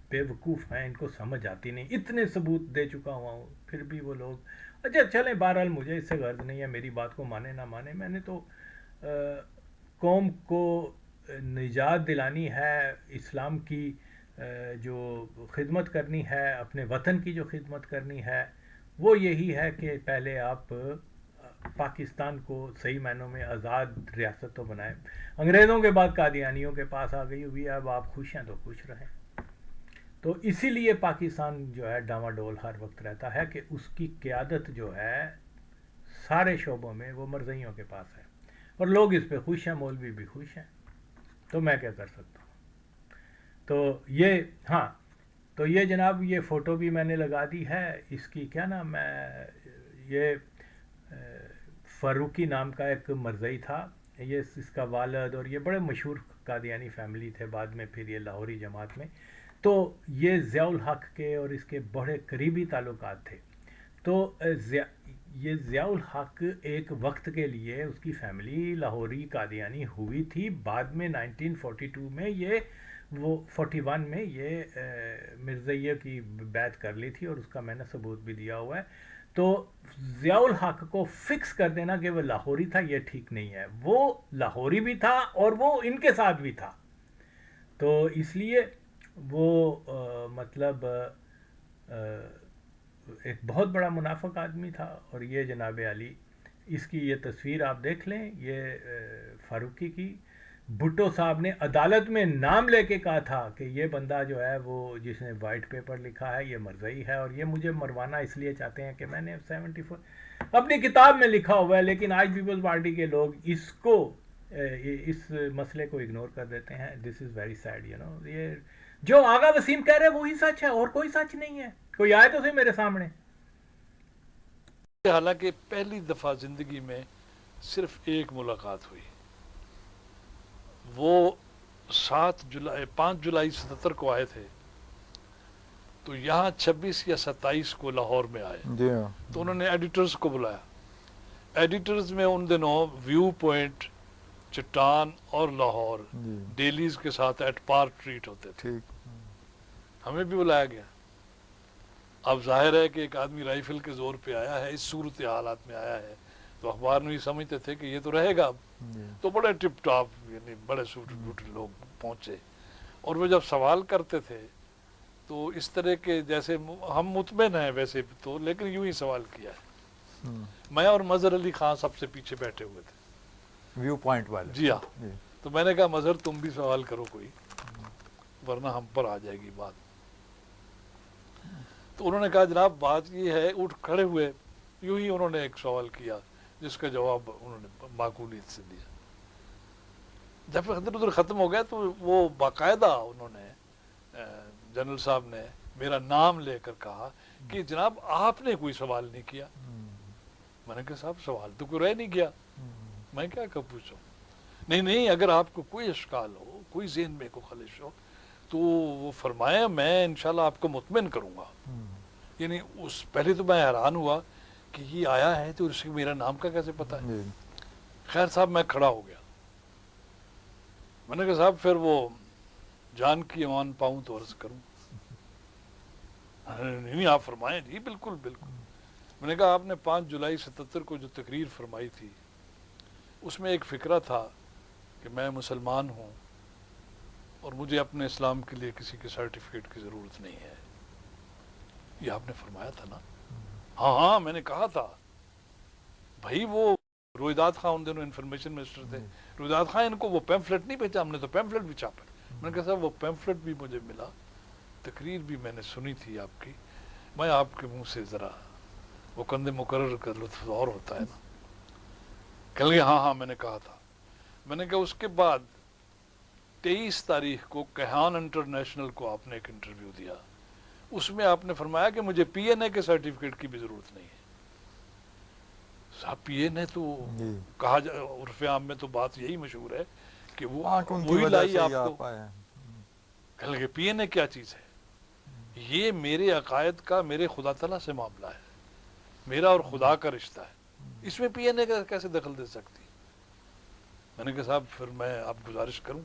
بے وقوف ہیں، ان کو سمجھ آتی نہیں. اتنے ثبوت دے چکا ہوا ہوں پھر بھی وہ لوگ. اچھا چلیں، بہرحال مجھے اس سے غرض نہیں ہے، میری بات کو مانے نہ مانے، میں نے تو قوم کو نجات دلانی ہے، اسلام کی جو خدمت کرنی ہے، اپنے وطن کی جو خدمت کرنی ہے، وہ یہی ہے کہ پہلے آپ پاکستان کو صحیح معنوں میں آزاد ریاست تو بنائیں. انگریزوں کے بعد قادیانیوں کے پاس آ گئی ہوئی ہے، اب آپ خوش ہیں تو خوش رہیں. تو اسی لیے پاکستان جو ہے ڈاواں ڈول ہر وقت رہتا ہے کہ اس کی قیادت جو ہے سارے شعبوں میں وہ مرزائیوں کے پاس ہے، اور لوگ اس پہ خوش ہیں، مولوی بھی خوش ہیں. تو میں کیا کر سکتا ہوں؟ تو یہ ہاں تو یہ جناب یہ فوٹو بھی میں نے لگا دی ہے، اس کی کیا نام ہے، یہ فاروقی نام کا ایک مرزئی تھا، یہ اس کا والد، اور یہ بڑے مشہور قادیانی فیملی تھے، بعد میں پھر یہ لاہوری جماعت میں، تو یہ ضیاء الحق کے اور اس کے بڑے قریبی تعلقات تھے. تو یہ ضیاء الحق ایک وقت کے لیے اس کی فیملی لاہوری قادیانی ہوئی تھی، بعد میں 1942 میں یہ وہ 41 میں یہ مرزیہ کی بیعت کر لی تھی، اور اس کا میں نے ثبوت بھی دیا ہوا ہے. تو ضیاء الحق کو فکس کر دینا کہ وہ لاہوری تھا یہ ٹھیک نہیں ہے، وہ لاہوری بھی تھا اور وہ ان کے ساتھ بھی تھا. تو اس لیے وہ مطلب ایک بہت بڑا منافق آدمی تھا. اور یہ جناب علی، اس کی یہ تصویر آپ دیکھ لیں، یہ فاروقی کی، بھٹو صاحب نے عدالت میں نام لے کے کہا تھا کہ یہ بندہ جو ہے وہ جس نے وائٹ پیپر لکھا ہے یہ مرزئی ہے، اور یہ مجھے مروانا اس لیے چاہتے ہیں کہ میں نے 74 اپنی کتاب میں لکھا ہوا ہے، لیکن آج پیپلز پارٹی کے لوگ اس کو اس مسئلے کو اگنور کر دیتے ہیں. This is very sad, you know. یہ جو آغا وسیم کہہ رہے ہیں وہی سچ ہے، اور کوئی سچ نہیں ہے. کوئی آئے تو صحیح میرے سامنے. حالانکہ پہلی دفعہ زندگی میں صرف ایک ملاقات ہوئی، وہ 5 جولائی 77 کو آئے تھے، تو یہاں 26 یا 27 کو لاہور میں آئے. جی ہاں. تو انہوں نے ایڈیٹرز کو بلایا. ایڈیٹرز میں ان دنوں ویو پوائنٹ، چٹان اور لاہور ڈیلیز کے ساتھ ایٹ پارک ٹریٹ ہوتے تھے. ہمیں بھی بلایا گیا. اب ظاہر ہے کہ ایک آدمی رائفل کے زور پہ آیا ہے، اس صورت حالات میں آیا ہے، تو اخبار میں یہ سمجھتے تھے کہ یہ تو رہے گا اب. تو بڑے ٹپ ٹاپ یعنی بڑے سوٹ بوٹ لوگ پہنچے، اور وہ جب سوال کرتے تھے تو اس طرح کے جیسے ہم مطمئن ہیں ویسے تو، لیکن یوں ہی سوال کیا ہے. میں اور مظہر علی خان سب سے پیچھے بیٹھے ہوئے تھے، ویو پوائنٹ والے. جی ہاں. تو میں نے کہا مظہر تم بھی سوال کرو کوئی، ورنہ ہم پر آ جائے گی بات. تو انہوں نے کہا جناب بات یہ ہے، اٹھ کھڑے ہوئے، یوں ہی انہوں نے ایک سوال کیا جس کا جواب انہوں نے معقولیت سے دیا. جب ادھر ادھر ختم ہو گیا تو وہ باقاعدہ انہوں نے جنرل صاحب نے میرا نام لے کر کہا کہ جناب آپ نے کوئی سوال نہیں کیا. میں نے کہا صاحب سوال تو کوئی رہ نہیں گیا، میں کیا پوچھوں. نہیں اگر آپ کو کوئی اشکال ہو، کوئی ذہن میں کوئی خلش ہو تو وہ فرمایا، میں انشاءاللہ آپ کو مطمئن کروں گا. یعنی اس پہلے تو میں حیران ہوا کہ یہ آیا ہے تو اس کو میرا نام کا کیسے پتا ہے. خیر صاحب میں کھڑا ہو گیا. میں نے کہا صاحب پھر وہ جان کی امان پاؤں تو عرض کروں. نہیں آپ فرمائیں. جی بالکل بالکل. میں نے کہا آپ نے 5 جولائی 77 کو جو تقریر فرمائی تھی اس میں ایک فکرہ تھا کہ میں مسلمان ہوں اور مجھے اپنے اسلام کے لیے کسی کے سرٹیفکیٹ کی ضرورت نہیں ہے. یہ آپ نے فرمایا تھا نا؟ ہاں میں نے کہا تھا. بھائی وہ رویداد خان ان دنوں انفارمیشن منسٹر تھے. رویداد خان ان کو وہ پیمفلٹ نہیں بھیجا، ہم نے تو پیمفلٹ بھی چھاپا. میں نے کہا صاحب وہ پیمفلٹ بھی مجھے ملا، تقریر بھی میں نے سنی تھی آپ کی، میں آپ کے منہ سے ذرا وہ کندھے مقرر کا لطف اور ہوتا ہے نا. کہہ گے ہاں میں نے کہا تھا. میں نے کہا اس کے بعد 23 تاریخ کو کیہان انٹرنیشنل کو آپ نے ایک انٹرویو دیا، اس میں آپ نے فرمایا کہ مجھے پی این اے کے سرٹیفکیٹ کی بھی ضرورت نہیں ہے. صاحب پی این اے تو کہا عرف عام میں تو بات یہی مشہور ہے کہ وہ وہی لائی آپ کو. کہہ لگے پی این اے کیا چیز ہے؟ یہ میرے عقائد کا میرے خدا تعالیٰ سے معاملہ ہے، میرا اور خدا کا رشتہ ہے، اس میں پی این اے کا کیسے دخل دے سکتی. میں نے کہا صاحب پھر میں آپ گزارش کروں.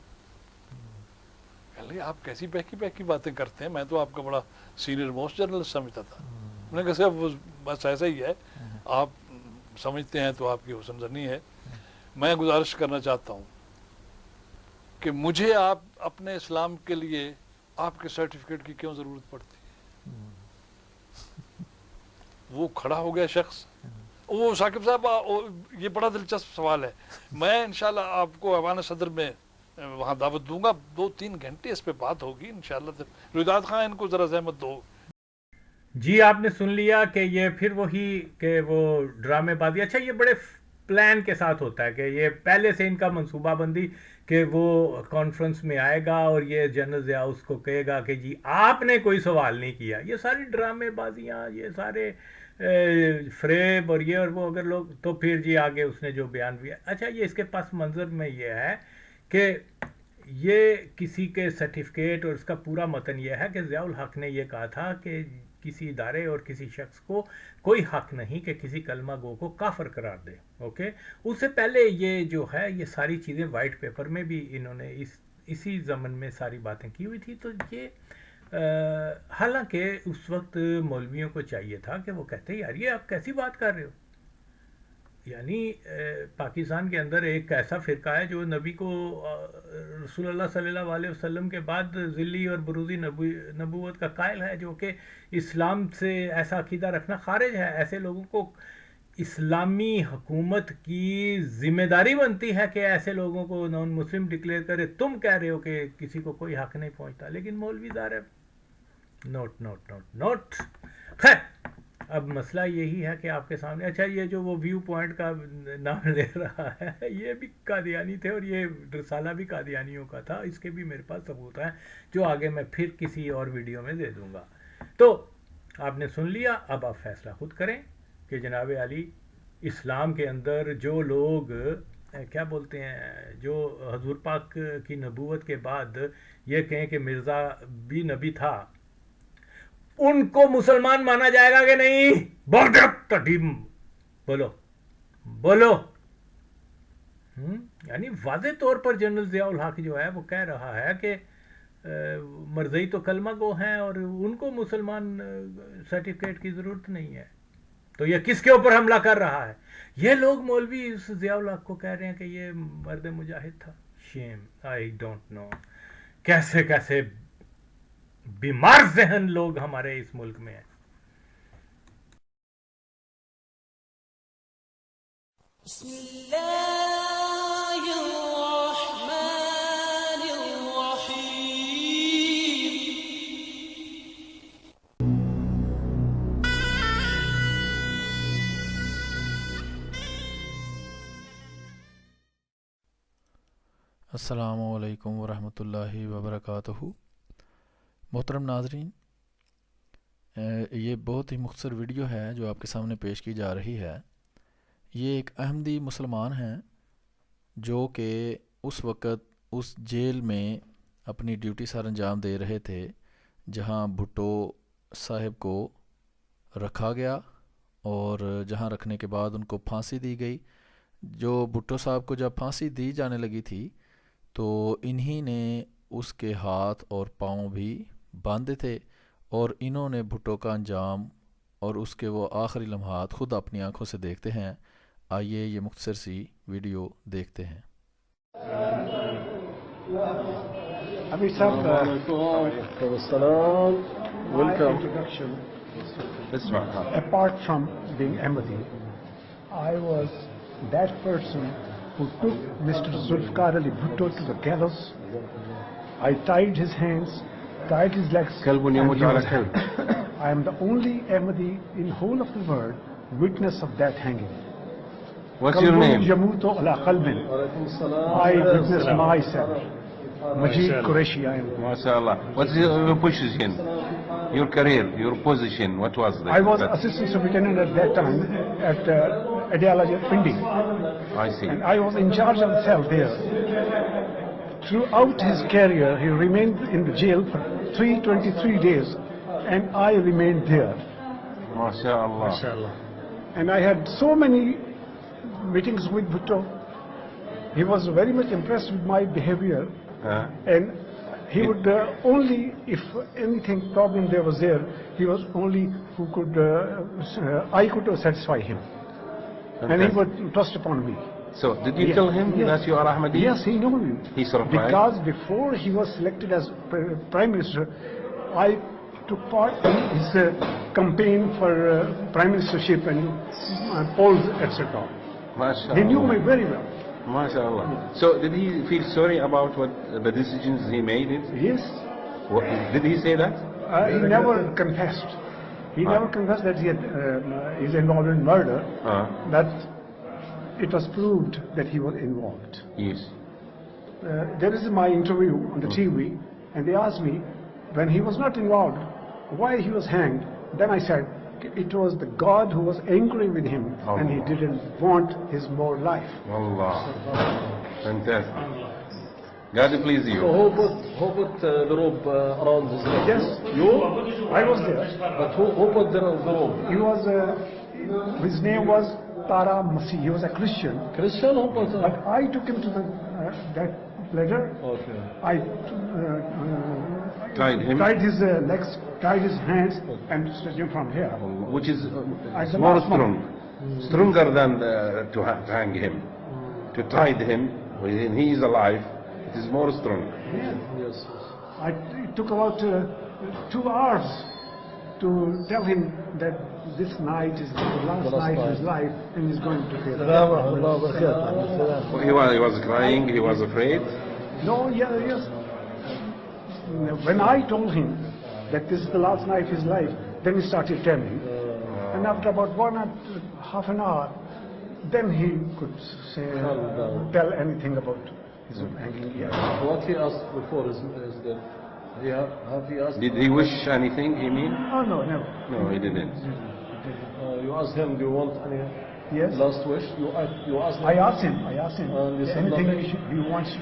کہہ لگے آپ کیسی بہکی باتیں کرتے ہیں، میں تو آپ کا بڑا سینئر موسٹ جرنلسٹ سمجھتا تھا. میں نے کہا صاحب وہ بس ایسا ہی ہے، آپ سمجھتے ہیں تو آپ کی حسن زنی ہے. میں گزارش کرنا چاہتا ہوں کہ مجھے آپ اپنے اسلام کے لیے آپ کے سرٹیفکیٹ کی کیوں ضرورت پڑتی ہے. وہ کھڑا ہو گیا شخص. وہ ثاقب صاحب یہ بڑا دلچسپ سوال ہے، میں انشاءاللہ آپ کو ایوان صدر میں وہاں دعوت دوں گا، 2-3 گھنٹے اس پہ بات ہوگی انشاءاللہ. رویداد خان ان کو ذرا زحمت دو. جی آپ نے سن لیا کہ یہ پھر وہی کہ وہ ڈرامے بازی. اچھا یہ بڑے پلان کے ساتھ ہوتا ہے کہ یہ پہلے سے ان کا منصوبہ بندی کہ وہ کانفرنس میں آئے گا اور یہ جنرل ضیاء اس کو کہے گا کہ جی آپ نے کوئی سوال نہیں کیا. یہ ساری ڈرامے بازیاں, یہ سارے فریب اور یہ اور وہ اگر لوگ, تو پھر جی آگے اس نے جو بیان بھی ہے. اچھا, یہ اس کے پس منظر میں یہ ہے کہ یہ کسی کے سرٹیفکیٹ اور اس کا پورا متن یہ ہے کہ ضیاء الحق نے یہ کہا تھا کہ کسی ادارے اور کسی شخص کو کوئی حق نہیں کہ کسی کلمہ گو کو کافر قرار دے. اوکے, اس سے پہلے یہ جو ہے یہ ساری چیزیں وائٹ پیپر میں بھی انہوں نے اسی ضمن میں ساری باتیں کی ہوئی تھی. تو یہ حالانکہ اس وقت مولویوں کو چاہیے تھا کہ وہ کہتے یار یہ آپ کیسی بات کر رہے ہو, یعنی پاکستان کے اندر ایک ایسا فرقہ ہے جو نبی کو رسول اللہ صلی اللہ علیہ وسلم کے بعد ذلی اور بروزی نبوت کا قائل ہے, جو کہ اسلام سے ایسا عقیدہ رکھنا خارج ہے. ایسے لوگوں کو اسلامی حکومت کی ذمہ داری بنتی ہے کہ ایسے لوگوں کو نان مسلم ڈکلیئر کرے. تم کہہ رہے ہو کہ کسی کو کوئی حق نہیں پہنچتا, لیکن مولوی دار ہے نوٹ نوٹ نوٹ نوٹ. خیر, اب مسئلہ یہی ہے کہ آپ کے سامنے, اچھا یہ جو وہ ویو پوائنٹ کا نام لے رہا ہے یہ بھی قادیانی تھے اور یہ رسالہ بھی قادیانیوں کا تھا. اس کے بھی میرے پاس ثبوت ہیں جو آگے میں پھر کسی اور ویڈیو میں دے دوں گا. تو آپ نے سن لیا, اب آپ فیصلہ خود کریں کہ جناب علی اسلام کے اندر جو لوگ کیا بولتے ہیں, جو حضور پاک کی نبوت کے بعد یہ کہیں کہ مرزا بھی نبی تھا, ان کو مسلمان مانا جائے گا کہ نہیں؟ بولو بولو. یعنی واضح طور پر جنرل ضیاء الحق جو ہے وہ کہہ رہا ہے کہ مرزئی تو کلمہ گو ہیں اور ان کو مسلمان سرٹیفکیٹ کی ضرورت نہیں ہے. تو یہ کس کے اوپر حملہ کر رہا ہے؟ یہ لوگ مولوی اس ضیاء الحق کو کہہ رہے ہیں کہ یہ مرد مجاہد تھا. شیم, آئی ڈونٹ نو کیسے کیسے بیمار ذہن لوگ ہمارے اس ملک میں ہیں. بسم اللہ الرحمن الرحیم. السلام علیکم ورحمۃ اللہ وبرکاتہ. محترم ناظرین, یہ بہت ہی مختصر ویڈیو ہے جو آپ کے سامنے پیش کی جا رہی ہے. یہ ایک احمدی مسلمان ہیں جو کہ اس وقت اس جیل میں اپنی ڈیوٹی سر انجام دے رہے تھے جہاں بھٹو صاحب کو رکھا گیا اور جہاں رکھنے کے بعد ان کو پھانسی دی گئی. جو بھٹو صاحب کو جب پھانسی دی جانے لگی تھی تو انہی نے اس کے ہاتھ اور پاؤں بھی باندھے تھے اور انہوں نے بھٹو کا انجام اور اس کے وہ آخری لمحات خود اپنی آنکھوں سے دیکھتے ہیں. آئیے یہ مختصر سی ویڈیو دیکھتے ہیں. ابھی صاحب apart from being Ahmadi, I was that person who took Mr. Zulfikar Ali Bhutto to the gallows. I tied his hands, tied his legs, and he was hanged. I am the only Ahmadi in whole of the world witness of that hanging. What's your name? Yamutu ala qalbin. I witnessed myself. Majid Qureshi I am. MashaAllah. What's your position? Your career, your position, what was that? I was assistant superintendent at that time at Ideology of Pindi. I see. And I was in charge of the cell there. Throughout his career, he remained in the jail for 323 days, and I remained there. MashaAllah. MashaAllah. And I had so many meetings with Bhutto. He was very much impressed with my behavior, and he would only, if anything problem there was there, he was only who could, I could satisfy him. Okay. And he would trust upon me. So, did you tell him that you are Ahmadi? Yes, he knew me. He surprised? Because before he was selected as Prime Minister, I took part in his campaign for Prime Ministership and polls, etc. MashaAllah. He knew me very well. MashaAllah. So, did he feel sorry about what the decisions he made? Yes. What, did he say that? He never confessed. He never confessed that he had, is involved in murder. That it was proved that he was involved. Yes. There is my interview on the TV, and they asked me, when he was not involved, why he was hanged. Then I said, it was the God who was angry with him, and he didn't want his more life. Allah. Fantastic. God please you. So who put the rope around his neck? Yes, I was there. But who put the rope? He was, his name was Tara Masih. He was a Christian. Christian? Who put But I took him to the, that ladder. Okay. I Tied him? tied his legs, tied his hands, and stretched him from here. Which is I said, more last strong. Stronger than to hang him. To tie him when he is alive, it is more strong. Yes. It took about 2 hours to tell him that this night is the last night of his life, and he's going to kill. He was crying, he was afraid. No, yes. When I told him that this is the last night of his life, then he started telling. And after about 1.5 an hour, then he could say, tell anything about his hanging. Yes. What he asked before is that have he asked? Did he wish anything, you mean? Oh, no, never. No, he didn't. You asked him, do you want any last wish? You asked him? I asked him. And you said anything nothing? he wants to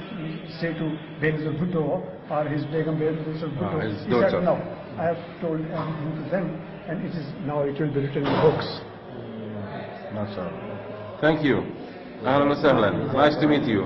say to Benazir Bhutto or his Begum Benazir Bhutto. his He daughter. said, no, I have told everything to them, and it will be written in books. MashaAllah. Thank you. Ahlan wa sahlan. Nice to meet you.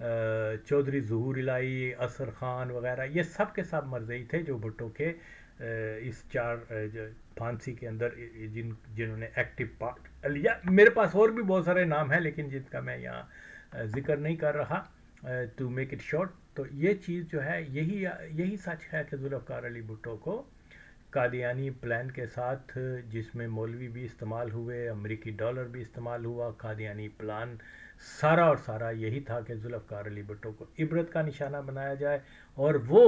Chaudhry ظہور الہی، اثر خان وغیرہ، یہ سب کے سب مرزئی تھے جو بھٹو کے اس پھانسی کے اندر جنہوں نے ایکٹیو پارٹ لیا. میرے پاس اور بھی بہت سارے نام ہیں لیکن جن کا میں یہاں ذکر نہیں کر رہا ٹو میک اٹ شارٹ. تو یہ چیز جو ہے یہی سچ ہے کہ ذوالفقار علی بھٹو کو قادیانی پلان کے ساتھ، جس میں مولوی بھی استعمال ہوئے، امریکی ڈالر بھی استعمال ہوا، قادیانی پلان سارا اور سارا یہی تھا کہ ذوالفقار علی بھٹو کو عبرت کا نشانہ بنایا جائے، اور وہ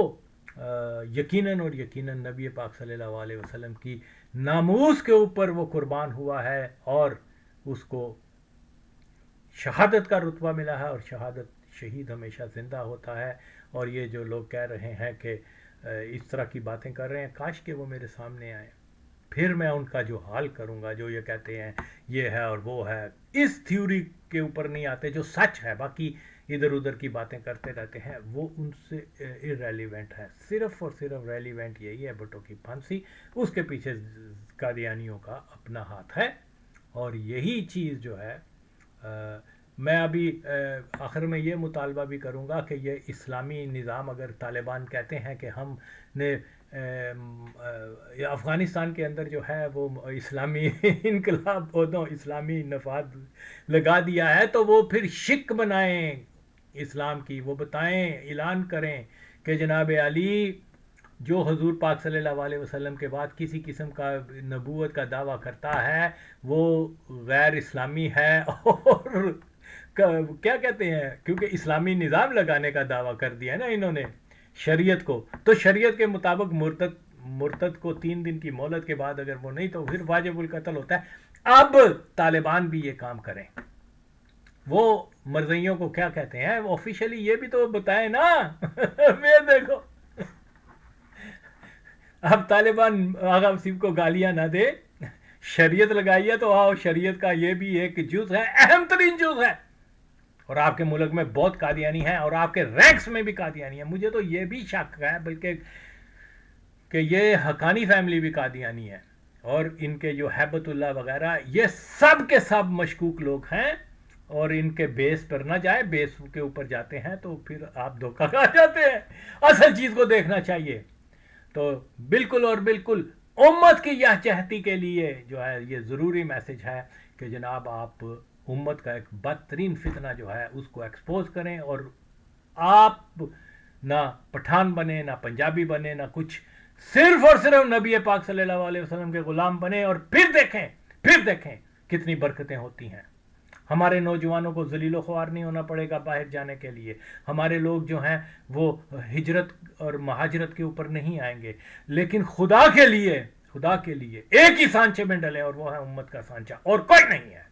یقیناً نبی پاک صلی اللہ علیہ وسلم کی ناموس کے اوپر وہ قربان ہوا ہے اور اس کو شہادت کا رتبہ ملا ہے، اور شہید ہمیشہ زندہ ہوتا ہے. اور یہ جو لوگ کہہ رہے ہیں کہ اس طرح کی باتیں کر رہے ہیں، کاش کہ وہ میرے سامنے آئیں، پھر میں ان کا جو حال کروں گا. جو یہ کہتے ہیں یہ ہے اور وہ ہے، اس تھیوری کے اوپر نہیں آتے جو سچ ہے، باقی ادھر ادھر کی باتیں کرتے رہتے ہیں، وہ ان سے irrelevant ہے. صرف اور صرف ریلیونٹ یہی ہے بھٹو کی پھانسی، اس کے پیچھے قادیانیوں کا اپنا ہاتھ ہے. اور یہی چیز جو ہے میں ابھی آخر میں یہ مطالبہ بھی کروں گا کہ یہ اسلامی نظام، اگر طالبان کہتے ہیں کہ ہم نے افغانستان کے اندر جو ہے وہ اسلامی انقلاب اسلامی نفاذ لگا دیا ہے، تو وہ پھر شک بنائیں اسلام کی، وہ بتائیں، اعلان کریں کہ جناب علی جو حضور پاک صلی اللہ علیہ وسلم کے بعد کسی قسم کا نبوت کا دعویٰ کرتا ہے وہ غیر اسلامی ہے، اور کیا کہتے ہیں، کیونکہ اسلامی نظام لگانے کا دعویٰ کر دیا ہے نا انہوں نے شریعت کو، تو شریعت کے مطابق مرتد کو 3 دن کی مہلت کے بعد اگر وہ نہیں تو پھر واجب القتل ہوتا ہے. اب طالبان بھی یہ کام کریں. وہ مرزائیوں کو کیا کہتے ہیں، وہ آفیشلی یہ بھی تو بتائیں نا. میں دیکھو اب طالبان آغا وسیم کو گالیاں نہ دے، شریعت لگائی ہے تو آؤ، شریعت کا یہ بھی ایک جز ہے، اہم ترین جز ہے. اور آپ کے ملک میں بہت قادیانی ہیں، اور آپ کے رینکس میں بھی قادیانی ہیں. مجھے تو یہ بھی شک ہے بلکہ کہ یہ حقانی فیملی بھی قادیانی ہے، اور ان کے جو ہیبت اللہ وغیرہ یہ سب کے سب مشکوک لوگ ہیں. اور ان کے بیس پر نہ جائے، بیس کے اوپر جاتے ہیں تو پھر آپ دھوکہ کھا جاتے ہیں. اصل چیز کو دیکھنا چاہیے. تو بالکل اور بالکل امت کی یہ چہتی کے لیے جو ہے یہ ضروری میسج ہے کہ جناب آپ امت کا ایک بدترین فتنہ جو ہے اس کو ایکسپوز کریں، اور آپ نہ پٹھان بنے، نہ پنجابی بنے، نہ کچھ، صرف اور صرف نبی پاک صلی اللہ علیہ وسلم کے غلام بنے. اور پھر دیکھیں کتنی برکتیں ہوتی ہیں. ہمارے نوجوانوں کو ذلیل و خوار نہیں ہونا پڑے گا باہر جانے کے لیے. ہمارے لوگ جو ہیں وہ ہجرت اور مہاجرت کے اوپر نہیں آئیں گے، لیکن خدا کے لیے ایک ہی سانچے میں ڈلیں، اور وہ ہے امت کا سانچہ، اور کوئی نہیں ہے.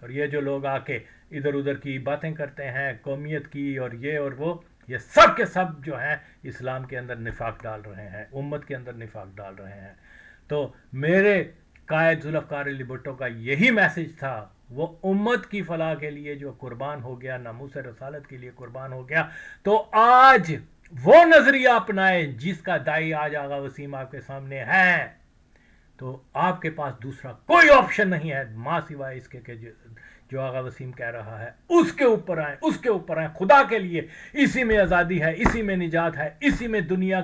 اور یہ جو لوگ آ کے ادھر ادھر کی باتیں کرتے ہیں قومیت کی اور یہ اور وہ، یہ سب کے سب جو ہیں اسلام کے اندر نفاق ڈال رہے ہیں، امت کے اندر نفاق ڈال رہے ہیں. تو میرے قائد ذوالفقار علی بھٹو کا یہی میسج تھا. وہ امت کی فلاح کے لیے جو قربان ہو گیا، ناموس رسالت کے لیے قربان ہو گیا، تو آج وہ نظریہ اپنائے جس کا دائی آج آغا وسیم آپ کے سامنے ہے. تو آپ کے پاس دوسرا کوئی آپشن نہیں ہے ماں سوائے اس کے کہ جو آغا وسیم کہہ رہا ہے اس کے اوپر آئیں. خدا کے لیے اسی میں آزادی ہے، اسی میں نجات ہے، اسی میں دنیا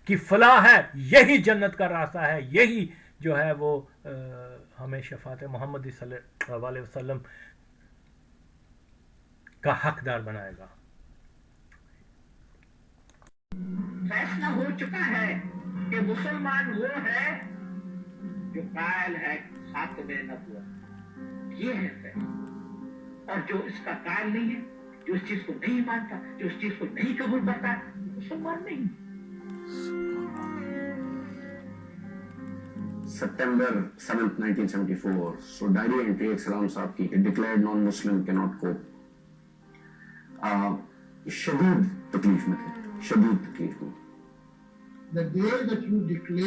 کی فلاح ہے، یہی جنت کا راستہ ہے، یہی جو ہے وہ ہمیں شفاعت محمد صلی اللہ علیہ وسلم کا حقدار بنائے گا. فیصلہ ہو چکا ہے کہ مسلمان وہ ہے جو قائل ہے خاتم نبوت، یہ ہے فیصلہ. اور جو اس کا قائل نہیں ہے، جو اس چیز کو نہیں مانتا، جو اس چیز کو نہیں قبول کرتا، مسلمان نہیں. September 7th, 1974, so Diary entry Salam Saab ki, a declared non-Muslim cannot cope. شدید تکلیف میں تھے، شدید تکلیف میں. The day that you declare